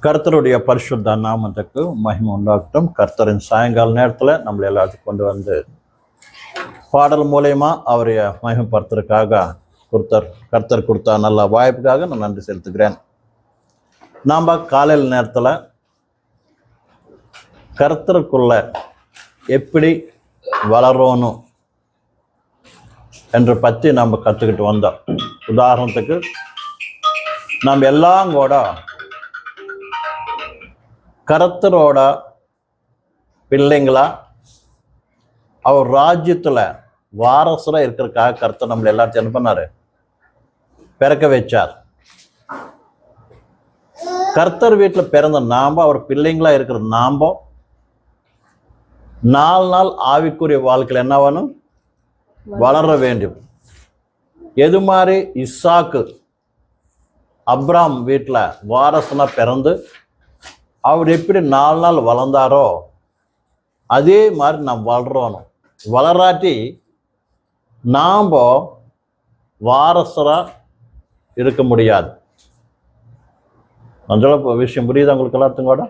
கர்த்தருடைய பரிசுத்த நாமத்துக்கு மகிமை உண்டாகட்டும். கர்த்தரின் சாயங்கால நேரத்தில் நம்மளை எல்லாத்தையும் கொண்டு வந்து பாடல் மூலயமா அவரைய மகிமைப்படுத்துறதுக்காக கர்த்தர் கொடுத்த நல்ல வாய்ப்புக்காக நான் நன்றி செலுத்துகிறேன். நாம் காலையில் நேரத்தில் கர்த்தருக்குள்ள எப்படி வளரணும் என்று பற்றி நம்ம கற்றுக்கிட்டு வந்தோம். உதாரணத்துக்கு நம்ம எல்லாம் கூட கர்த்தரோட பிள்ளைங்களா அவர் ராஜ்யத்தில் வாரசராக இருக்கிறதுக்காக கர்த்தர் நம்மளை எல்லாத்தையும் என்ன பண்ணாரு? பிறக்க வச்சார். கர்த்தர் வீட்டில் பிறந்த நாம, அவர் பிள்ளைங்களா இருக்கிற நாம 4 நாள் ஆவிக்குரிய வாழ்க்கையில் என்ன வேணும்? வளர வேண்டும். எது மாதிரி இசாக்கு அப்ராம் வீட்டில் வாரசனா பிறந்து அவர் எப்படி 4 நாள் வளர்ந்தாரோ அதே மாதிரி நாம் வளரணும். வளராட்டி நாம் வாரசராக இருக்க முடியாது. அந்த விஷயம் புரியுது உங்களுக்கு எல்லாத்துக்கும் கூட?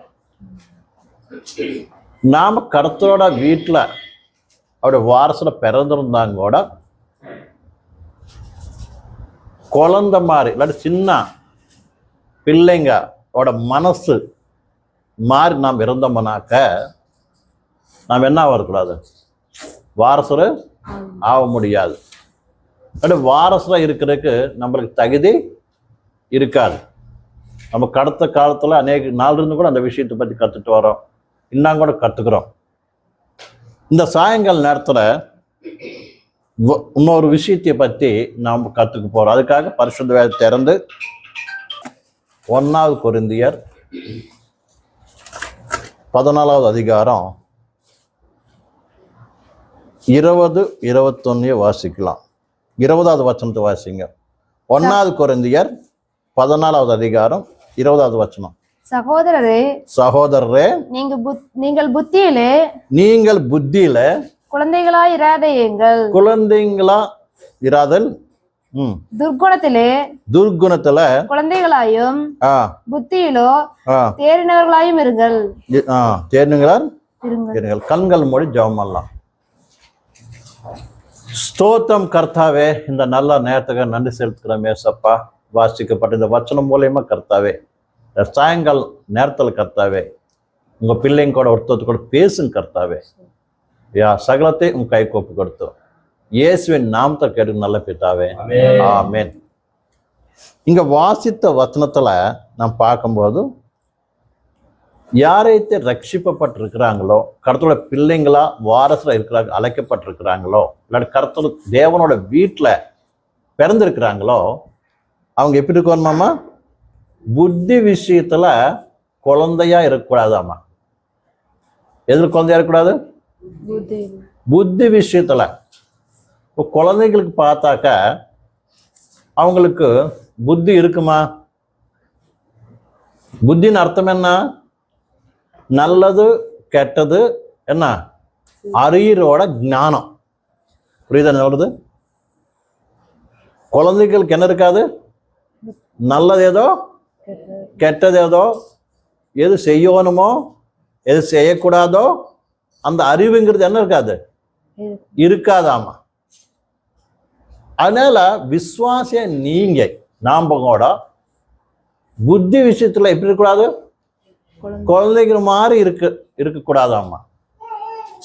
நாம் கர்த்தரோட வீட்டில் அவருடைய வாரசராக பிறந்திருந்தாங்க கூட குழந்தை மாதிரி இல்லாட்டி சின்ன பிள்ளைங்களோட மனசு மாறி நாம் இருந்தோம்னாக்க நாம் என்ன வரக்கூடாது? வாரசர் ஆக முடியாது. வாரசராக இருக்கிறதுக்கு நம்மளுக்கு தகுதி இருக்காது. நம்ம கடந்த காலத்தில் அநேக நாள் இருந்து கூட அந்த விஷயத்தை பற்றி கற்றுட்டு வரோம், இன்னும் கூட கற்றுக்குறோம். இந்த சாயங்கால நேரத்தில் இன்னொரு விஷயத்தை பற்றி நாம் கற்றுக்க போகிறோம். அதுக்காக பரிசுத்த வேதத்தை திறந்து 1 கொரிந்தியர் 14வது அதிகாரம் 20-21 வாசிக்கலாம். 20வது வசனத்தை வாசிங்க. 1 கொரிந்தியர் 14வது அதிகாரம் 20வது வசனம். சகோதரரே நீங்கள் புத்தியிலே குழந்தைகளா இராதல் துர்குணத்துல குழந்தைகளாயும் புத்தியிலோ தேறினவர்களாயும் இருங்கள். கண்கள் மூடி ஜெபம் பண்ணலாம். ஸ்தோத்திரம் கர்த்தாவே, இந்த நல்ல நேரத்துக்கு நன்றி செலுத்துக்கிறோம் ஏசப்பா. வாசிக்கப்பட்ட இந்த வச்சனம் மூலயமா கர்த்தாவே, சாயங்கால நேரத்தில் கர்த்தாவே உங்க பிள்ளைங்க கூட ஒருத்தர் கூட பேசுங்க கர்த்தாவே. சகலத்தை உங்க கை கோப்பு கொடுத்தோம். இயேசுவின் நாமத்தை கேட்டு நல்ல பிதாவே, ஆமென். இங்க வாசித்த வசனத்துல நாம் பார்க்கும்போது யாரைத்து ரட்சிக்கப்பட்டிருக்கிறாங்களோ, கர்த்தரோட பிள்ளைங்களா வாரசராக இருக்கிறாங்க, அழைக்கப்பட்டிருக்கிறாங்களோ, இல்லாட்டி கர்த்தர் தேவனோட வீட்டில் பிறந்திருக்கிறாங்களோ, அவங்க எப்படி இருக்கணுமாமா? புத்தி விஷயத்துல குழந்தையா இருக்கக்கூடாதாமா. எதில் குழந்தையா இருக்கக்கூடாது? புத்தி விஷயத்துல. இப்போ குழந்தைங்களுக்கு பார்த்தாக்க அவங்களுக்கு புத்தி இருக்குமா? புத்தின்னு அர்த்தம் என்ன? நல்லது கெட்டது என்ன அறியறோட ஞானம். புரியுதா சொல்றது? குழந்தைகளுக்கு என்ன இருக்காது? நல்லது ஏதோ கெட்டது ஏதோ, எது செய்யணுமோ எது செய்யக்கூடாதோ அந்த அறிவுங்கிறது என்ன இருக்காது? இருக்காதாமா. அதனால விசுவாசிய நீங்க நாம கூட புத்தி விஷயத்துல எப்படி இருக்கக்கூடாது? குழந்தைங்கிற மாதிரி இருக்கக்கூடாதாமா.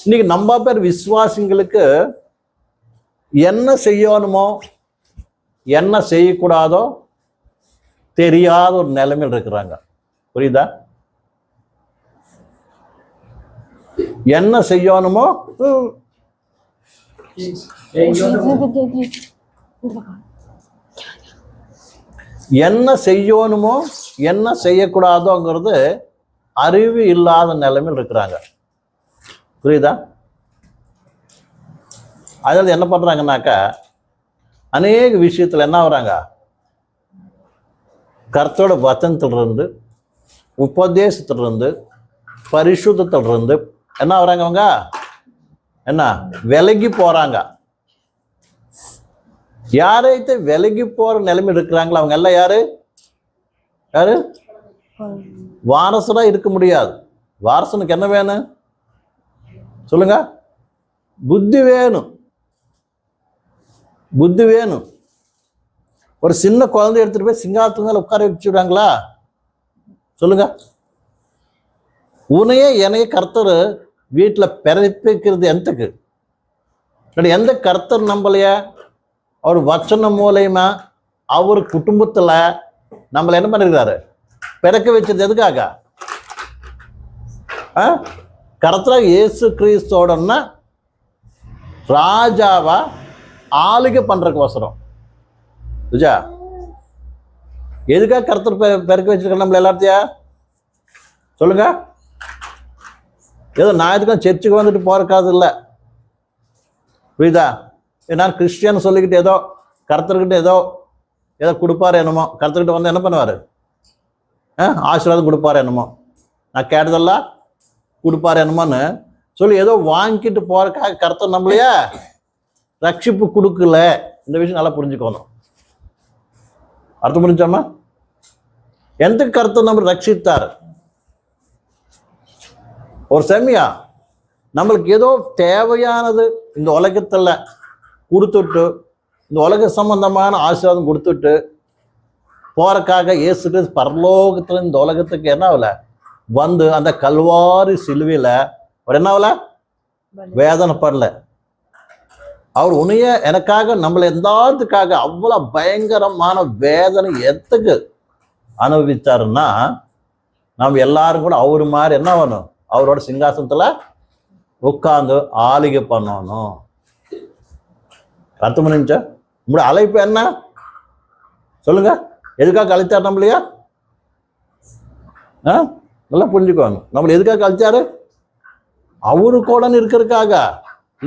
இன்னைக்கு நம்ம பேர் விசுவாசிங்களுக்கு என்ன செய்யணுமோ என்ன செய்யக்கூடாதோ தெரியாத ஒரு நிலைமையில் இருக்கிறாங்க. புரியுதா? என்ன செய்யணுமோ என்ன செய்யணுமோ என்ன செய்யக்கூடாதோங்கிறது அறிவு இல்லாத நிலைமையில் இருக்கிறாங்க. புரியுதா? அதாவது என்ன பண்றாங்கன்னாக்கா அநேக விஷயத்துல என்ன வராங்க? கர்த்தரோட வசனத்திலிருந்து, உபதேசத்திலிருந்து, பரிசுத்தத்திலிருந்து என்ன வராங்க? அவங்க என்ன விலகி போறாங்க. யாரைத்து விலகி போற நிலைமை இருக்கிறாங்களோ அவங்க எல்லாம் யாரு? வாரசனா இருக்க முடியாது. வாரசனுக்கு என்ன வேணும் சொல்லுங்க? புத்தி வேணும். புத்தி வேணும். ஒரு சின்ன குழந்தை எடுத்துட்டு போய் சிங்காசனத்து மேல உட்கார வச்சுடுறாங்களா சொல்லுங்க? உனையே என்னைய கர்த்தர் வீட்டில் பிறப்பிக்கிறது எந்தக்கு? எந்த கர்த்தர் நம்மளைய அவர் வச்சன மூலயமா அவர் குடும்பத்துல நம்மளை என்ன பண்ணிருக்காரு? பிறக்க வச்சது எதுக்காக? கர்த்தர் இயேசு கிறிஸ்தோடன்னா ராஜாவா ஆளுகை பண்றதுக்கோசரம். புரிஞ்சா? எதுக்காக கர்த்தர் பிறக்க வச்சிருக்க நம்மள எல்லாத்தையா சொல்லுங்க? ஏதோ ஞாயிற்றுக்கிழமை சர்ச்சுக்கு வந்துட்டு போறக்காது இல்லை. புரியுதா? நான் கிறிஸ்டியன் சொல்லிக்கிட்டு ஏதோ கர்த்தர்கிட்ட ஏதோ கொடுப்பாரு என்னமோ, கர்த்தர்கிட்ட வந்து என்ன பண்ணுவார்? ஆசீர்வாதம் கொடுப்பாரு என்னமோ, நான் கேட்டதெல்லாம் கொடுப்பாரு என்னமோன்னு சொல்லி ஏதோ வாங்கிட்டு போறதுக்காக கர்த்தர் நம்மளையே ரட்சிப்பு கொடுக்கல. இந்த விஷயம் நல்லா புரிஞ்சுக்கணும். அர்த்தம் புரிஞ்சாமா? எந்த கர்த்தர் நம்ம ரட்சித்தார்? ஒரு செம்மியா நம்மளுக்கு ஏதோ தேவையானது இந்த உலகத்துல கொடுத்துட்டு, இந்த உலக சம்பந்தமான ஆசீர்வாதம் கொடுத்துட்டு போறக்காக இயேசு கிறிஸ்து பரலோகத்துல இந்த உலகத்துக்கு என்ன ஆகல வந்து அந்த கல்வாரி சிலுவையில அவர் என்ன ஆகல வேதனைப்படல. அவர் உன்னைய எனக்காக நம்மளை எந்தாத்துக்காக அவ்வளவு பயங்கரமான வேதனை எதுக்கு அனுபவிச்சாருன்னா, நாம் எல்லாரும் கூட அவரு மாதிரி என்ன ஆகணும்? அவரோட சிங்காசனத்துல உட்கார்ந்து ஆளுகை பண்ணணும். அர்த்தம் பண்ணிச்சா? உங்களோட அழைப்பு என்ன சொல்லுங்க? எதுக்காக அழைச்சார் நம்மளையா? நல்லா புரிஞ்சுக்கணும். நம்மளை எதுக்காக அழைச்சாரு? அவரு கூட இருக்கிறதுக்காக,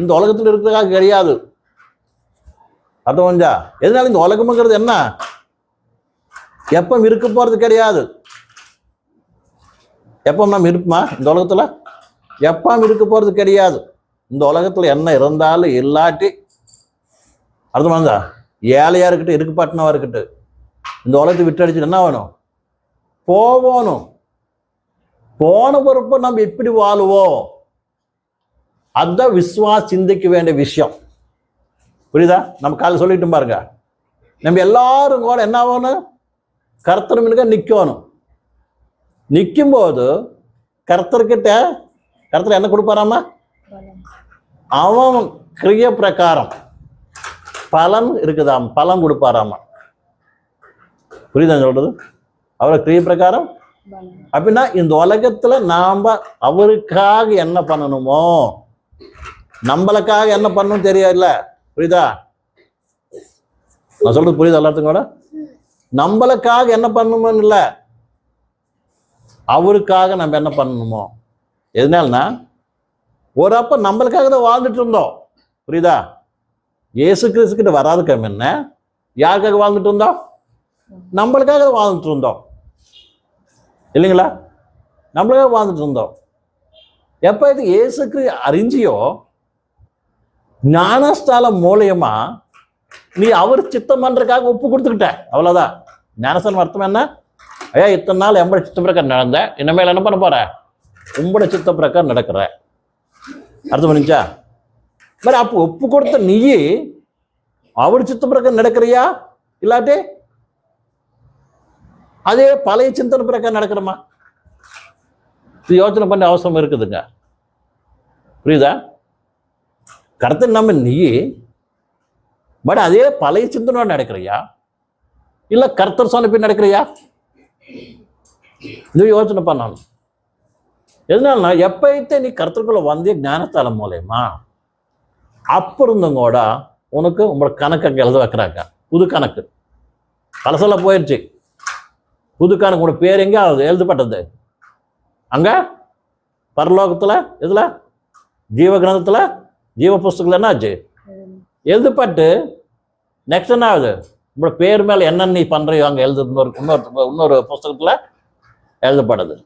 இந்த உலகத்துல இருக்கிறதுக்காக கிடையாது. அர்த்தம் புரிஞ்சா? எதனால இந்த உலகம்ங்கிறது என்ன எப்ப இருக்க போறது கிடையாது. எப்போ நம்ம இருப்போமா இந்த உலகத்துல? எப்பவும் இருக்க போறது கிடையாது. இந்த உலகத்துல என்ன இருந்தாலும் இல்லாட்டி அர்த்தமா இருந்தா ஏழையா இருக்கட்டும் இருக்கப்பட்டனவா இருக்கட்டும், இந்த உலகத்தை விட்டு அடிச்சுட்டு என்ன வேணும்? போகணும். போன பொறுப்ப நம்ம எப்படி வாழுவோம்? அதுதான் விசுவாச சிந்திக்க வேண்டிய விஷயம். புரியுதா? நம்ம காலையில் சொல்லிட்டு பாருங்க, நம்ம எல்லாரும் கூட என்ன ஆகணும்? கர்த்தர் முன்னுக்கு நிக்கணும். நிற்கும் போது கர்த்தர்கிட்ட கர்த்தர் என்ன கொடுப்பாராமா? அவன் கிரிய பிரகாரம் பலன் இருக்குதாம், பலன் கொடுப்பாராமா. புரியுதா சொல்றது? அவரை கிரிய பிரகாரம் அப்படின்னா இந்த உலகத்துல நாம அவருக்காக என்ன பண்ணணுமோ, நம்மளுக்காக என்ன பண்ணணும் தெரியல. புரியுதா? நான் சொல்றது புரியுதா எல்லாத்துக்கும் கூட? நம்மளுக்காக என்ன பண்ணணுமோன்னு இல்லை, அவருக்காக நம்ம என்ன பண்ணணுமோ. எதனாலனா ஒரு அப்ப நம்மளுக்காக தான் வாழ்ந்துட்டு இருந்தோம். புரியுதா? இயேசு கிறிஸ்து கிட்ட வராதுக்கு என்ன யாருக்காக வாழ்ந்துட்டு இருந்தோம்? நம்மளுக்காக வாழ்ந்துட்டு இருந்தோம் இல்லைங்களா? நம்மளுக்காக வாழ்ந்துட்டு இருந்தோம். எப்ப இது இயேசு கிறிஸ்து அறிஞ்சியோ, ஞானஸ்தாலம் மூலியமா நீ அவர் சித்தம் பண்றதுக்காக ஒப்பு கொடுத்துக்கிட்ட, அவ்வளவுதான். ஞானஸ்தானம் அர்த்தம் என்ன? ஐயா இத்தனை நாள் எம்பட சித்த பிரகாரம் நடந்த, இனிமேல் என்ன பண்ண போற? உங்களோட சித்த பிரகாரம் நடக்கிற. அர்த்தம் பண்ணிச்சா? மாதிரி அப்போ ஒப்பு கொடுத்த நீ அவர் சித்த பிரகாரம் நடக்கிறியா? இல்லாட்டி அதே பழைய சிந்தனை பிரகாரம் நடக்கிறோமா? இது யோசனை பண்ண அவசரம் இருக்குதுங்க. புரியுதா? கர்த்தர் நம்ம நீ பட் அதே பழைய சிந்தனோட நடக்கிறியா இல்ல கர்த்தர் சொன்ன பின் நடக்கிறியா? இது யோசனை பண்ணணும். எதனாலனா எப்பயிட்டு நீ கர்த்தருக்குள்ள வந்தே ஞானத்தாலம் மூலயமா அப்ப இருந்தும் கூட உனக்கு உங்களோட கணக்கு அங்கே எழுத வைக்கிறாங்க. புது கணக்கு பழசல போயிடுச்சு. புது கணக்கு உங்களோட பேர் எங்க எழுதப்பட்டது? அங்க பரலோகத்துல. இதுல ஜீவ கிரந்தத்துல ஜீவ புஸ்தகத்துல என்ன ஆச்சு? எழுதப்பட்டு நெக்ஸ்ட் என்ன ஆகுது? உங்களோட பேர் மேல என்ன நீ பண்றியோ அங்க எழுது இன்னொரு புஸ்தகத்துல எழுதப்படுது.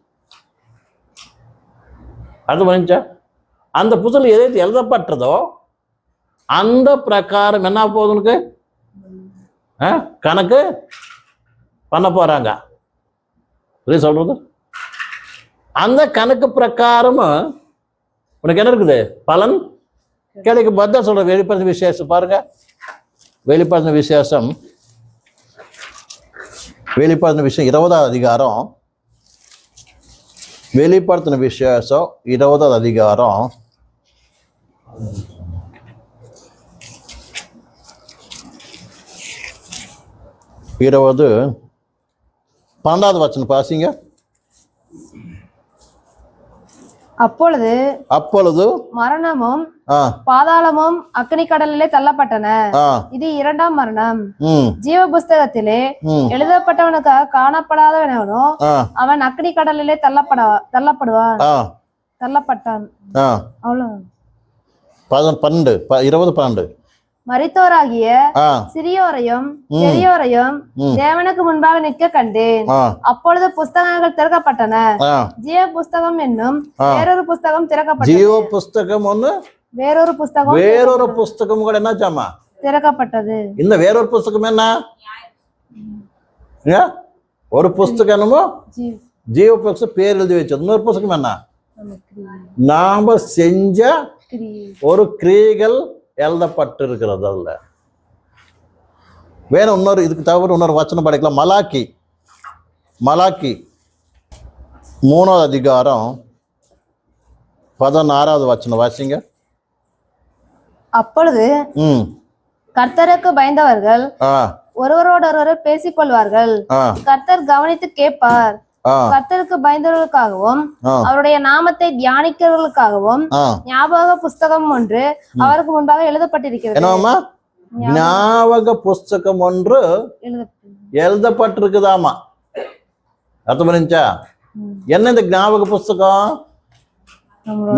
அது பண்ணிச்சா? அந்த புத்தகத்தில் எது எழுதப்பட்டதோ அந்த பிரகாரம் என்ன போகுது? கணக்கு பண்ண போறாங்க. புரிய சொல்றது? அந்த கணக்கு பிரகாரமா உனக்கு என்ன இருக்குது? பலன் கிடைக்கும். பத்தான் சொல்ற வெளிப்படுத்தின விசேஷம் பாருங்க. வெளிப்படுத்தின விசேஷம் 20வது அதிகாரம். வெளிப்படுத்தின விசேஷம் 20வது அதிகாரம் 12வது வசனம் பாசிங்க. அப்பொழுது மரணமும் பாதாளமும் அக்னி கடலிலே தள்ளப்பட்டன. இது 2ஆம் மரணம். ஜீவ புஸ்தகத்திலே எழுதப்பட்டவனுக்காக காணப்படாதவனோ அவன் அக்னி கடலிலே தள்ளப்பட்டான். அவ்வளவு 20:12 மரித்தோராகிய சிறியோரையும் பெரியோரையும் தேவனுக்கு முன்பாக நிற்க கண்டேன். அப்பொழுது புஸ்தகங்கள் திறக்கப்பட்டன. ஜீவ புஸ்தகம் என்னும் வேறொரு புஸ்தகம் திறக்கப்பட்டது. ஜீவ புஸ்தகம் ஒண்ணு, வேறொரு புஸ்தகம் கூட என்னாச்சாமா திறக்கப்பட்டது. இந்த வேறொரு புஸ்தகம் என்ன? ஒரு புஸ்தகம் என்னமோ ஜீவ புஸ்தகம் பேர் எழுதி வச்சது. இன்னொரு புஸ்தகம் என்ன? நாம செஞ்ச ஒரு கிரியைகள் எழுதப்பட்டிருக்கிறது. அதுல வேற இன்னொரு இதுக்கு தவிர இன்னொரு வசனம் படிக்கலாம். மலாக்கி 3வது அதிகாரம் 16வது வசனம் வாசிங்க. அப்பொழுது கர்த்தருக்கு பயந்தவர்கள் ஒருவரோடொருவர் பேசிக் கொள்வார்கள். கர்த்தர் கவனித்து கேட்பார். கர்த்தருக்கு பயந்தவர்களுக்காகவும் அவருடைய நாமத்தை தியானிக்கிறவர்களுக்காகவும் ஞாபக புஸ்தகம் ஒன்று அவருக்கு முன்பாக எழுதப்பட்டிருக்கிறது. ஞாபக புஸ்தகம் ஒன்று எழுதப்பட்டிருக்குதாமா. அர்த்தம் பண்ணிச்சா? என்ன இந்த ஞாபக புஸ்தகம்?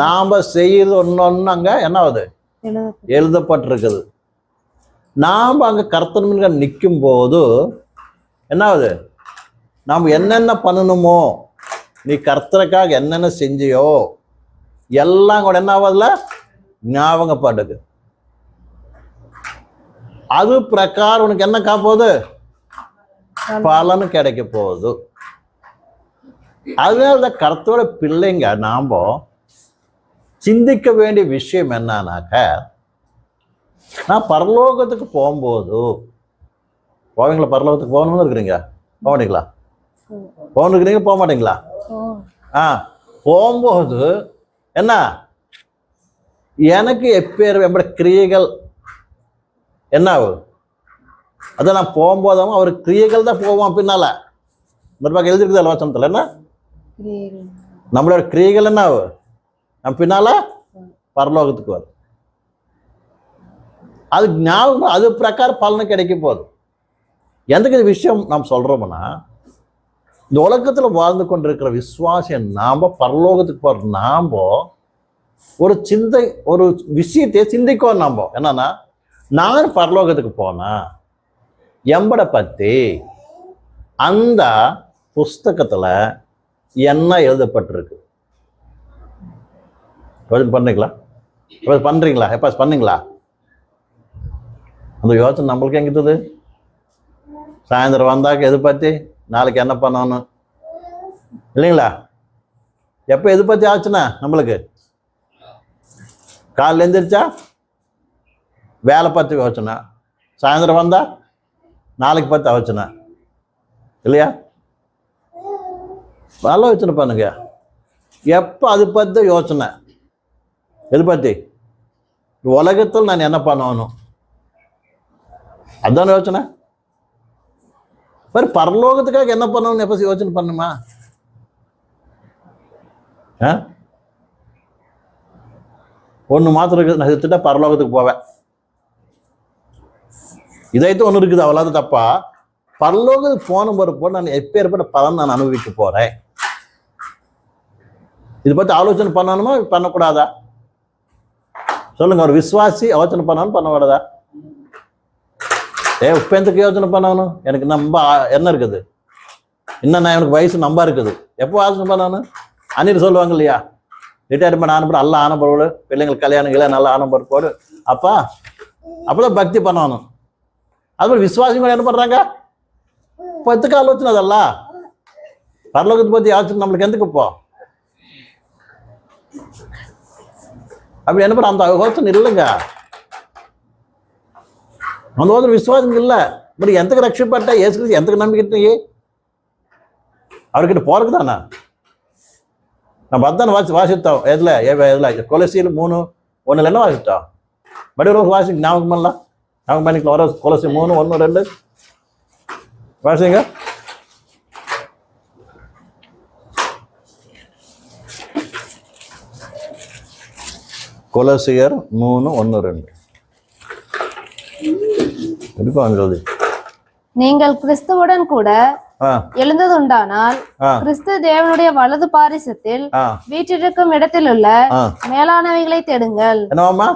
நாம செய்யறது ஒன்னொன்னு அங்க என்ன ஆகுது? எழுதப்பட்டிருக்குது. நாம அங்க கர்த்தர் நிற்கும் போது என்ன ஆகுது? நாம் என்னென்ன பண்ணணுமோ, நீ கர்த்தருக்காக என்னென்ன செஞ்சியோ எல்லாம் கூட என்ன ஆகுதுல ஞாபகப்படுது. அது பிரகாரம் உனக்கு என்ன காப்போகுது? பலன் கிடைக்க போகுது. அதனால கர்த்தரோட பிள்ளைங்க நாம சிந்திக்க வேண்டிய விஷயம் என்னன்னாக்க, நான் பரலோகத்துக்கு போகும்போது போவீங்களா? பரலோகத்துக்கு போகணும்னு இருக்கிறீங்க, போவீங்களா? போகிறீங்க, போக மாட்டீங்களா? போகும்போது என்ன எனக்கு எப்பேர் நம்மட கிரியைகள் என்ன ஆகும்? அதை நான் போகும்போதும் அவர் கிரியைகள் தான் போவோம். பின்னால இந்த பக்கம் எழுதிருக்குது வசனத்துல என்ன? நம்மளோட கிரியைகள் என்ன ஆகும்? நம்ம பின்னால பரலோகத்துக்கு வரும். அது ஞாபகம், அது பிரகாரம் பலனை கிடைக்க போகுது. எதுக்கு இந்த விஷயம் நாம் சொல்றோம்னா, இந்த உலகத்துல வாழ்ந்து கொண்டிருக்கிற விசுவாசியம் நாம பரலோகத்துக்கு போற நாம ஒரு சிந்தை, ஒரு விஷயத்தை சிந்திக்கோம். நாம என்னன்னா, நான் பரலோகத்துக்கு போனா எம்பட பத்தி அந்த புஸ்தகத்துல என்ன எழுதப்பட்டிருக்கு பண்ணீங்களா? பண்றீங்களா? எப்ப பண்ணீங்களா? அந்த யோசனை நம்மளுக்கு எங்கிட்டது? சாயந்தரம் வந்தாக்க எது பத்தி நாளைக்கு என்ன பண்ணணும் இல்லைங்களா? எப்போ எது பற்றி ஆச்சுன்னா நம்மளுக்கு காலையில் எழுந்திரிச்சா வேலை பற்றி யோசனை, சாயந்தரம் வந்தா நாளைக்கு பற்றி யோசனை இல்லையா? நல்ல யோசனை பண்ணுங்க. எப்போ அது பற்றி யோசனை, எது பற்றி? உலகத்தில் நான் என்ன பண்ணணும் அதுதானே யோசனை. பரலோகத்துக்காக என்ன பண்ணணும்னு எப்ப யோசனை பண்ணுமா? ஒண்ணு மாத்திரம் இருக்குது, நான் செத்துட்டா பரலோகத்துக்கு போவேன். இதைத்து ஒண்ணு இருக்குது, அவ்வளவு தப்பா? பரலோகத்துக்கு போன போறப்போ நான் எப்பேற்பட்ட பலன் நான் அனுபவிக்க போறேன், இது பத்தி ஆலோசனை பண்ணணுமா பண்ணக்கூடாதா? சொல்லுங்க. ஒரு விசுவாசி யோசனை பண்ணணும் பண்ணக்கூடாதா? உப்பேந்துக்கு யோசனை பண்ணணும். எனக்கு நம்ப என்ன இருக்குது, இன்னும் நான் எனக்கு வயசு நம்ப இருக்குது, எப்போ யோசனை பண்ணணும்? அன்னிட்டு சொல்லுவாங்க இல்லையா, ரிட்டையர்மெண்ட் ஆனப்போடு அல்ல ஆனப்போடு பிள்ளைங்களுக்கு கல்யாணங்களே நல்லா ஆனப்போடு அப்பா அப்போதான் பக்தி பண்ணணும். அது மாதிரி விசுவாசிகள் என்ன பண்றாங்க? பத்துக்கு ஆலோசனை அதெல்லாம் பரலோகத்தை பற்றி யாச்சும் நம்மளுக்கு எதுக்குப்போ? அப்படி என்ன பண்ண? அந்த யோசனை இல்லைங்க, அந்த யோசனை விசுவாசம் இல்லை. பட் எந்தக்கு ரட்சிப்பட்ட ஏசு கிறிஸ்து எந்தக்கு நம்பிக்கிட்டே அவர்கிட்ட போறதுக்கு தானே நம்ம அதான் வாசித்தோம். எதில் கொலசியில் 3:1 என்ன வாசித்தோம்? படி ஒரு வாசி ஞாபகம் பண்ணலாம், ஞாபகம் பண்ணிக்கலாம். வர கொலசி 3:1-2 வாசிங்க. கொலசியர் 3:1-2 இருக்கும். நீங்கள் கிறிஸ்துவுடன் கூட எழுந்ததுண்டானால் கிறிஸ்து தேவனுடைய வலது பாரிசத்தில் வீற்றிருக்கும் இடத்தில் உள்ள மேலானவைகளை தேடுங்கள். என்னவாமா?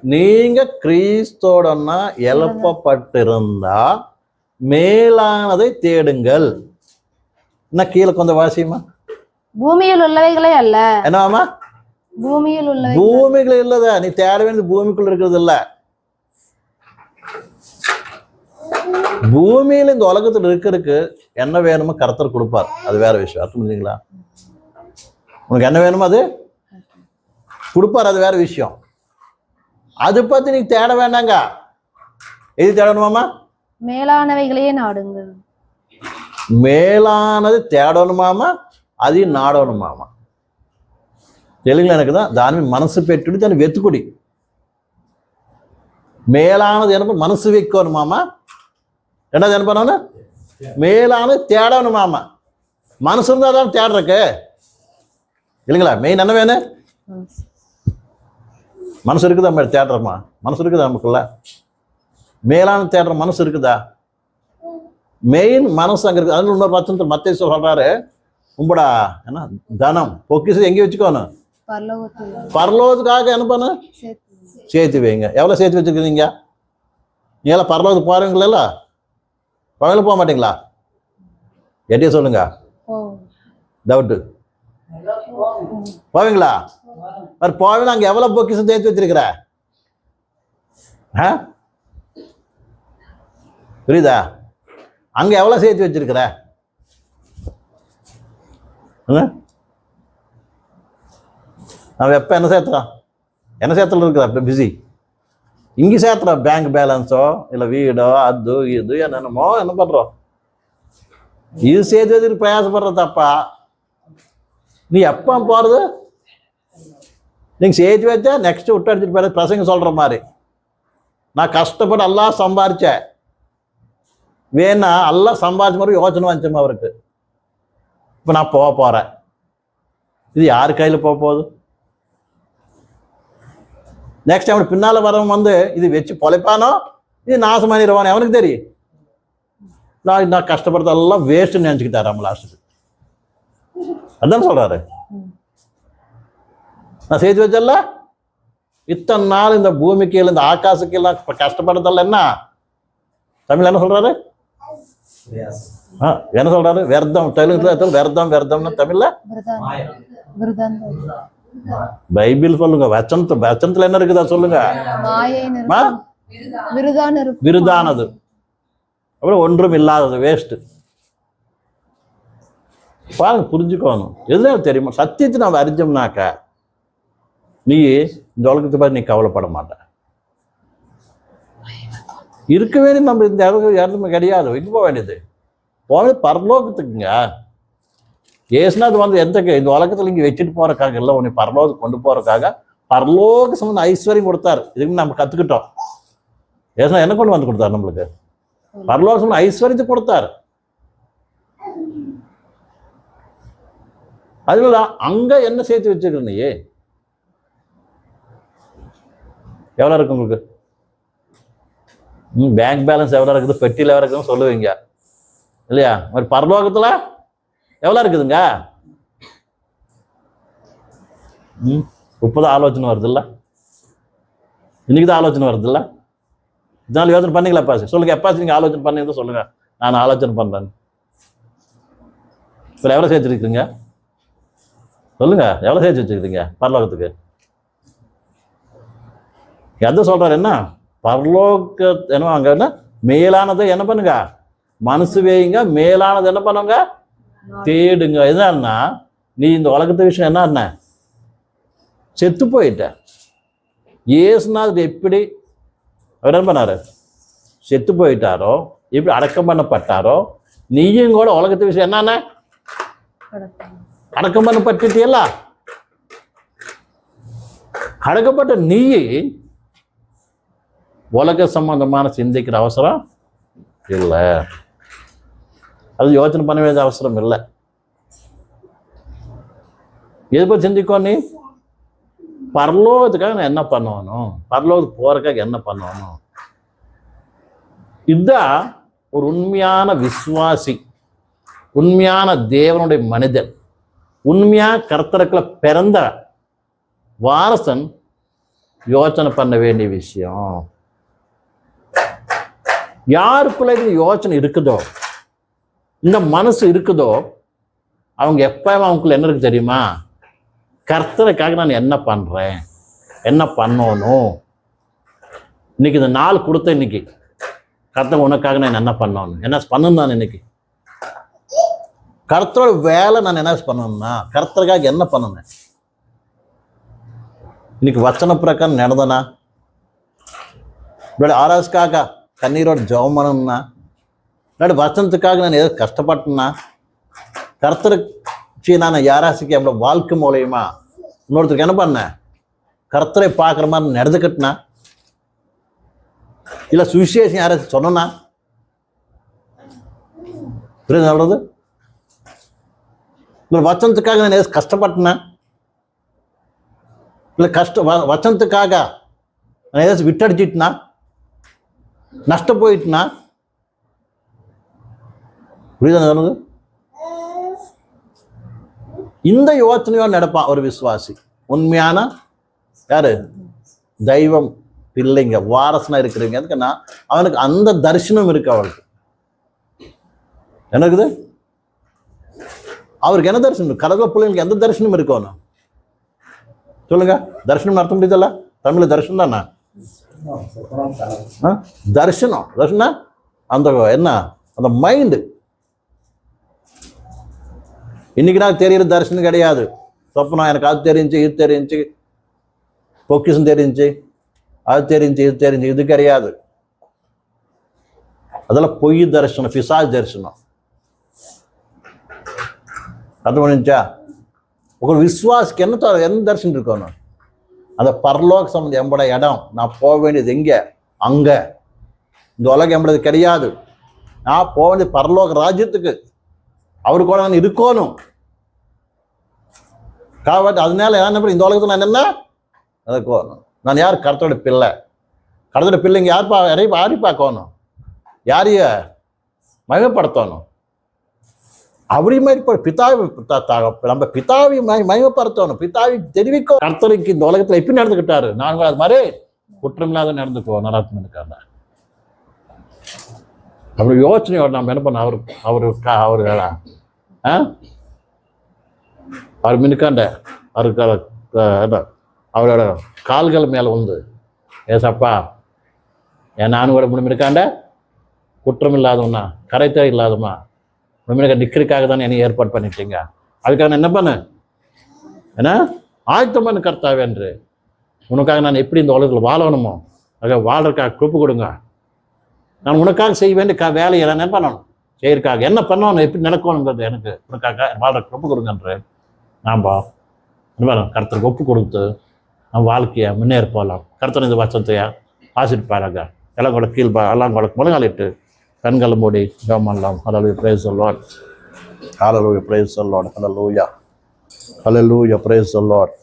நீங்க கிறிஸ்தோடனா எழுப்பப்பட்டிருந்தா மேலானதை தேடுங்கள். என்ன கீழே கொஞ்சம் வாசியுமா? பூமியில் உள்ளவைகளே அல்ல. என்னவாமா? பூமியில் உள்ள பூமிகள் இல்லதா? நீ தேட வேண்டியது பூமிக்குள்ள இருக்கிறது இல்ல. பூமியில இந்த உலகத்தில் இருக்கிறதுக்கு என்ன வேணுமோ கர்த்தர் கொடுப்பார், அது வேற விஷயம். அர்த்தம் புரிஞ்சுங்களா? உனக்கு என்ன வேணுமோ அது கொடுப்பார், அது வேற விஷயம். அது பத்தி நீ தேட வேண்டாங்க. எது தேடணுமாமா? மேலானவைகளையே நாடுங்கள். மேலானது தேடணுமாமா, அதையும் நாடணுமாமா. தெலுங்குல எனக்கு தான் దాని మనసు పెట్టుడి దాన్ని వెతుకుడి. மேலானது எனக்கு மனசு வைக்கணுமாமா. என்னது என்ன பண்ணணும்? மேலானது தேடணுமாமா. மனசு இருந்தால் தான் தேடுறக்கு இல்லைங்களா? மெயின் என்ன வேணும்? மனசு இருக்குதா? நம்ம தேடுறோமா? மனசு இருக்குதா நமக்குள்ள? மேலான தேடுற மனசு இருக்குதா? மெயின் மனசு அங்கே இருக்குது. அதில் இன்னொரு வசனத்தில் மத்தேயு சொல்றாரு, உங்களோட என்ன தனம் பொக்கிஷம் எங்கே வச்சுக்கோணும்? பரலோகத்துக்காக என்ன பண்ண? சேர்த்து வைங்க. எவ்வளோ சேர்த்து வச்சுருக்கீங்க? நீங்களாம் பரலோகத்துக்கு போறீங்களா? பகல போக மாட்டீங்களா? எட்டியே சொல்லுங்க. டவுட்டு போவீங்களா? మరి போவீங்க. அங்கே எவ்வளோ பொக்கிஷம் சேர்த்து வச்சிருக்கிற? புரியுதா? அங்கே எவ்வளோ சேர்த்து வச்சிருக்கிற? நம்ம எப்போ என்ன சேர்த்துறோம்? என்ன சேர்த்துல இருக்கிற? அப்படி பிஸி இங்கே சேர்த்துறோம். பேங்க் பேலன்ஸோ இல்லை வீடோ அது இது என்னென்னமோ என்ன பண்ணுறோம்? இது சேர்த்து வச்சுட்டு பிரயாசப்படுற தப்பா? நீ எப்போ போகிறது? நீங்கள் சேர்த்து வச்சா நெக்ஸ்ட் விட்டு அடிச்சுட்டு போயிட. பிரசங்க சொல்கிற மாதிரி நான் கஷ்டப்பட்டு எல்லாம் சம்பாரிச்சேன். வேணா எல்லாம் சம்பாதிச்ச மாதிரி யோசனை வந்துச்சோம் அவருக்கு. இப்போ நான் போகிறேன். இது யார் கையில் போகுது? நெக்ஸ்ட் அவன் பின்னால் வரவன் வந்து இது வச்சு பொழைப்பானோ இது நாசம் பண்ணிடுவானோ அவனுக்கு தெரியும். நான் கஷ்டப்படுறதெல்லாம் வேஸ்ட்னு நினச்சிக்கிட்டாரு நம்ம லாஸ்ட்டுக்கு. அதான் சொல்கிறாரு, நான் சேர்த்து வச்சல இத்தனை நாள் இந்த பூமிக்கு இந்த ஆகாசுக்கு எல்லாம் கஷ்டப்படுறதல்ல என்ன தமிழ் என்ன சொல்கிறாரு? என்ன சொல்றாரு? விரதம். தெலுங்குல விரதம் விரதம்னு தமிழ்ல பைபிள் சொல்லுங்க. வச்சனத்துல என்ன இருக்குதா சொல்லுங்க? விருதானது, அப்புறம் ஒன்றும் இல்லாதது, வேஸ்ட். பாருங்க, புரிஞ்சுக்கணும். எதுவும் தெரியுமா? சத்தியத்தை நம்ம அறிஞ்சோம்னாக்க நீ இந்த உலகத்தை பார்த்து நீ கவலைப்பட மாட்ட. இருக்க வேண்டியது நம்ம இந்த இடத்துமே கிடையாது. இது போக வேண்டியது போனது பரலோகத்துக்குங்க. ஏசுனாது வந்து இந்த உலகத்தில் இங்கே வச்சுட்டு போறதுக்காக இல்லை, உன்னை பரலோகத்துக்கு கொண்டு போறதுக்காக பரலோக சம்பந்த ஐஸ்வர்யம் கொடுத்தாரு. இதுக்கு நம்ம கத்துக்கிட்டோம். ஏசுனா என்ன கொண்டு வந்து கொடுத்தாரு? நம்மளுக்கு பரலோக சம்பந்த ஐஸ்வர்யத்தை கொடுத்தாரு. அதுல அங்க என்ன சேர்த்து வச்சுக்கிற நீ? எவ்வளோ இருக்கு உங்களுக்கு? பேங்க் பேலன்ஸ் எவ்வளோ இருக்குது, பெட்டியில் எவ்வளோ இருக்குதுன்னு சொல்லுவீங்க இல்லையா? மாதிரி பரலோகத்தில் எவ்வளோ இருக்குதுங்க? இப்போதான் ஆலோசனை வருது இல்லை? இன்னைக்கு தான் ஆலோசனை வருது இல்லை? இதனால யோசனை பண்ணீங்களா பாஸ்? சொல்லுங்க, எப்பாச்சு நீங்கள் ஆலோசனை பண்ணீங்க சொல்லுங்க, நான் ஆலோசனை பண்ணுறேன். இப்போ எவ்வளோ சேர்த்துருக்குறீங்க சொல்லுங்க? எவ்வளோ சேர்த்து வச்சுருக்கீங்க பரலோகத்துக்கு? எதை சொல்றாரு? என்ன பரலோக என்ன அங்க என்ன மேலானதை என்ன பண்ணுங்க? மனசு வைங்க. மேலானது என்ன பண்ணுங்க? தேடுங்க. என்னன்னா நீ இந்த உலகத்து விஷயம் என்ன செத்து போயிட்ட. இயேசுநாதர் எப்படி அவர் என்ன பண்ணாரு? செத்து போயிட்டாரோ, எப்படி அடக்கம் பண்ணப்பட்டாரோ, நீயும் கூட உலகத்து விஷயம் என்னன்னா அடக்கம் பண்ணப்பட்டுட்டியல்ல. அடக்கப்பட்ட நீ உலக சம்பந்தமான சிந்திக்கிற அவசரம் இல்லை. அது யோசனை பண்ண வேண்டிய அவசரம் இல்லை. எது பற்றி சிந்திக்கோ? நீ பரலோகத்துக்காக நான் என்ன பண்ணணும், பரலோகத்துக்கு போறதுக்காக என்ன பண்ணணும். இதுதான் ஒரு உண்மையான விசுவாசி, உண்மையான தேவனுடைய மனிதன், உண்மையா கர்த்தருக்குள்ள பிறந்த வாரசன் யோசனை பண்ண வேண்டிய விஷயம். யாருக்குள்ள இந்த யோசனை இருக்குதோ, இந்த மனசு இருக்குதோ, அவங்க எப்பவும் அவங்களுக்குள்ள என்ன இருக்கு தெரியுமா? கர்த்தருக்காக நான் என்ன பண்றேன், என்ன பண்ணணும். இன்னைக்கு இந்த நாள் கொடுத்த இன்னைக்கு கர்த்தர் உனக்காக நான் என்ன பண்ணணும், என்ன பண்ணணும். நான் இன்னைக்கு கர்த்தரோட வேலை நான் என்ன பண்ணணும்னா கர்த்தருக்காக என்ன பண்ணணும். இன்னைக்கு வச்சன பிரகாரம் நடந்தனா, இப்படி ஆராய்ச்சிக்காக கண்ணீரோட ஜெபம் பண்ணணும்னா, இல்லாட்டி வசனத்துக்காக நான் ஏதோ கஷ்டப்பட்டேன்னா, கர்த்தருக்கு நான் யாராசிக்கு நம்மளோட வாழ்க்கை மூலயமா இன்னொருத்தருக்கு என்ன பண்ணேன், கர்த்தரை பார்க்குற மாதிரி நடந்துக்கிட்டனா, இல்லை சுவிசேஷம் யாராச்சும் சொன்னா புரியுது சொல்றது? இல்லை வசனத்துக்காக நான் ஏதோ கஷ்டப்பட்டேன்னா, இல்லை வசனத்துக்காக நான் ஏதாச்சும் விட்டடிச்சிட்டுனா, நஷ்டம் போயிட்டுனா, புரியுதா சொல்றது? இந்த யோசனையோடு நடப்பான் ஒரு விசுவாசி. உண்மையான யாரு? தெய்வம் பிள்ளைங்க, வாரசனா இருக்கிறவங்க. அதுக்குன்னா அவனுக்கு அந்த தரிசனம் இருக்கு. அவளுக்கு என்ன இருக்குது? அவருக்கு என்ன தரிசனம்? கடவுள் பிள்ளைங்களுக்கு எந்த தரிசனம் இருக்கணும் சொல்லுங்க. தரிசனம் அர்த்தம் முடியுதல்ல? தமிழ்ல தரிசனம் தானே தரிசனம். தரிசனம் அந்த என்ன, அந்த மைண்டு. இன்னைக்கு நான் தெரியுற தரிசனம் கிடையாது. சொப்பனம் எனக்கு அது தெரிஞ்சு, இது தெரிஞ்சு, பொக்கிஷம் தெரிஞ்சு, அது தெரிஞ்சு, இது தெரிஞ்சு, இது கிடையாது. அதெல்லாம் பொய் தரிசனம், பிசாசு தரிசனம். அது பண்ணிச்சா? ஒரு விசுவாசிக்கு என்ன தரிசனம் இருக்கணும்? அந்த பரலோக சம்பந்தம் எம்பட இடம், நான் போக வேண்டியது எங்க? அங்க. இந்த உலகம் எம்பளது கிடையாது. நான் போக வேண்டியது பரலோக ராஜ்யத்துக்கு. அவரு கூட நான் இருக்கணும். காவட்டு அதனால என்ன, இந்த உலகத்துல நான் என்ன இருக்கணும். நான் யார்? கர்த்தரோட பிள்ளை. கர்த்தரோட பிள்ளைங்க யாரி பார்க்கணும், யாரைய மகிமைப்படுத்தணும். அப்படி மாதிரி பிதாவை நம்ம பிதாவை மகிமைப்படுத்தணும், பிதாவை தெரிவிக்கும். கர்த்தருக்கு இந்த உலகத்துல எப்படி நடந்துக்கிட்டாரு, நான் அது மாதிரி குற்றமில்லாத நடந்துக்குவோம். நல்லா இருக்காங்க. அப்படி யோசனையோட நம்ம என்ன பண்ண, அவர் மினுக்காண்ட அவருக்கு அவரோட கால்கள் மேல வந்து, ஏசப்பா நானும் கூட மினுக்காண்ட குற்றம் இல்லாதவனா, கரைத்தே இல்லாதவனா, நிற்கிறதுக்காக தானே என்னை ஏற்பாடு பண்ணிட்டீங்க. அதுக்காக நான் என்ன பண்ண, ஏன்னா ஆயத்தம் பண்ண கர்த்தாவே என்று உனக்காக நான் எப்படி இந்த உலகத்தில் வாழணுமோ அதுக்காக வாழ்றதுக்காக குறிப்பு கொடுங்க. நான் உனக்காக செய்ய வேண்டிய வேலையை நான் என்ன பண்ணணும், செய்யறதுக்காக என்ன பண்ணணும், எப்படி நடக்கணுங்கிறது எனக்கு உனக்காக வாழ்ற குறிப்பு கொடுங்கன்று நாம் என்ன கர்த்தருக்கு ஒப்பு கொடுத்து நம்ம வாழ்க்கையை முன்னேறி போகலாம். கர்த்தர் இந்த வசனத்தையா ஆசிரிப்பாராங்க. எல்லாம் கூட எல்லாம் கூட முழங்காலிட்டு கண்களை மூடி ஜெபம் பண்ணலாம். Hallelujah, praise the Lord. Hallelujah, praise the Lord. Hallelujah, hallelujah, praise the Lord.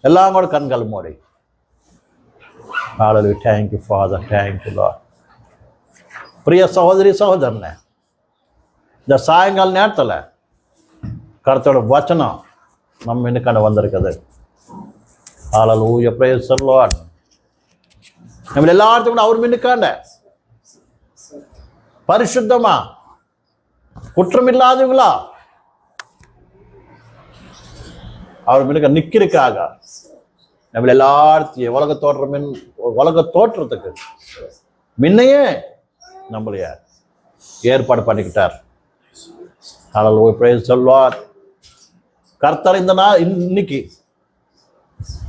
எல்லாம் கூட கண்கள் மூடி. Hallelujah, thank you father, thank you Lord. பிரிய சகோதரி சகோதரனே, இந்த சாயங்கால நேரத்தில் கர்த்தரோட வசனம் நம்ம இன்னைக்கான வந்திருக்குது. ஹல்லேலூயா, பிரைஸ் தி லார்ட். நம்ம எல்லாத்துக்கும் கூட அவர் மின்னுக்காண்ட பரிசுத்தமா குற்றமில்லாதவங்களா அவர் மின்னுக்க நிக்கிறதுக்காக நம்ம எல்லாத்தையும் உலக தோற்றத்துக்கு முன்னையே நம்மளைய ஏற்பாடு பண்ணிக்கிட்டார். ஹalleluya praise the Lord. கர்த்தர் இந்த நாள் இன்னைக்கு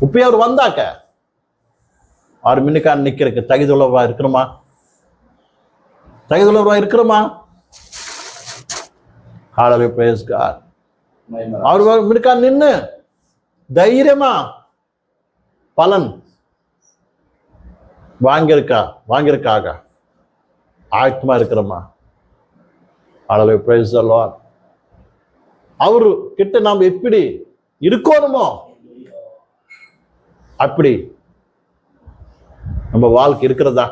இப்பயே அவர் வந்தாக்க அவர் மின்னுக்கா நிக்கிறதுக்கு தகுதியுள்ளவா இருக்கணுமா? தகுதியுள்ளவா இருக்கிறோமா? ஹalleluya praise God. அவர் மின்னுக்கா நின்னு தைரியமா பலன் வாங்கியிருக்காக ஆயத்தமா இருக்கிறோமா? ஹalleluya praise the Lord. அவரு கிட்ட நாம் எப்படி இருக்கணுமோ அப்படி நம்ம வாழ்க்கை இருக்கிறதா?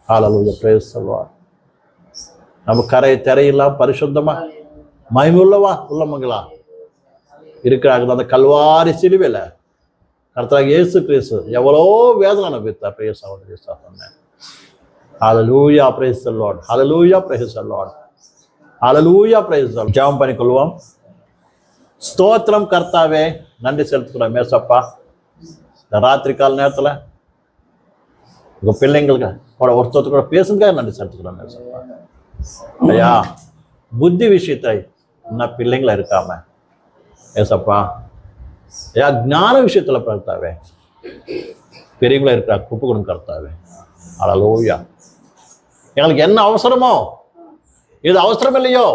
ஹalleluya praise the Lord. நம்ம கரை திரையெல்லாம் பரிசுத்தமா உள்ளவங்களா இருக்கிறாங்க. அந்த கல்வாரி சிலுவையில கர்த்தராகிய இயேசு கிறிஸ்து எவ்வளோ வேதனை அனுபவித்தார். பிரிய சகோதரி சொன்னேன். ஹalleluya praise the Lord. Hallelujah praise the Lord. Hallelujah praise the Lord. ஜெபம் பண்ணிக்கொள்வோம். ஸ்தோத்திரம் கர்த்தாவே, நன்றி செலுத்துக்கிறோம் மேசப்பா. இந்த ராத்திரி கால நேரத்துல உங்க பிள்ளைங்களுக்கு கூட ஒருத்தர் கூட பேசுங்க. நன்றி செலுத்துக்கிறோம் மேசப்பா. ஐயா, புத்தி விஷயத்தை இன்னும் பிள்ளைங்கள இருக்காம ஏசப்பா, ஐயா ஞான விஷயத்துல கர்த்தாவே பெரியவங்களா இருக்கிற குப்பு கொடுங்க கர்த்தாவே. ஹalleluya. எங்களுக்கு என்ன அவசரமோ, எது அவசரம் இல்லையோ,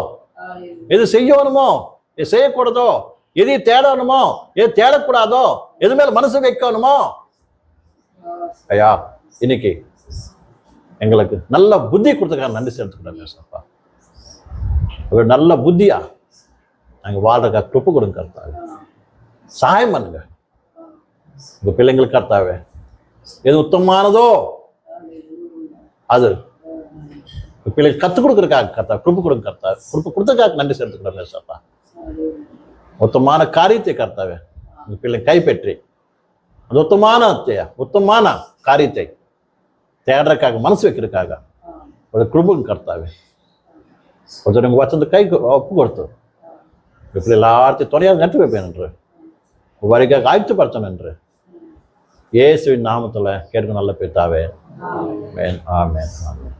எது செய்யணுமோ, எது செய்யக்கூடாதோ, எது தேடணுமோ, எது தேடக்கூடாதோ, எது மேல மனசு வைக்கணுமோ, ஐயா இன்னைக்கு எங்களுக்கு நல்ல புத்தி கொடுத்துக்க நன்றி செலுத்துக்கிறோம். ஒரு நல்ல புத்தியா நாங்கள் வாழ்றக்கா துப்பு கொடுங்க கர்த்தாவே. சகாயம் பண்ணுங்க உங்க பிள்ளைங்களுக்கு கர்த்தாவே. எது உத்தமமானதோ அது பிள்ளைங்க கற்றுக் கொடுக்குறக்காக கர்த்தா குறுப்பு கொடுங்க கர்த்தா. குறுப்பு கொடுத்தக்காக நன்றி செலுத்துக்கிறோம் மேசப்பா. உத்தமான காரியத்தை கர்த்தாவே உங்க பிள்ளை கைப்பற்றி அந்த உத்தமான காரியத்தை தேடுறதுக்காக மனசு வைக்கிறதுக்காக ஒரு குறுப்புங்க கர்த்தாவே. ஒருத்தர் உங்க வச்சந்த கை ஒப்பு கொடுத்து இப்படி எல்லாத்தையும் துணையாக நட்டு வைப்பேன் என்று வரைக்காக ஆயத்தப்படுத்தணும் என்று இயேசுவின் நாமத்துல கேட்க நல்ல பிதாவே. ஆமென் ஆமென் ஆமென்.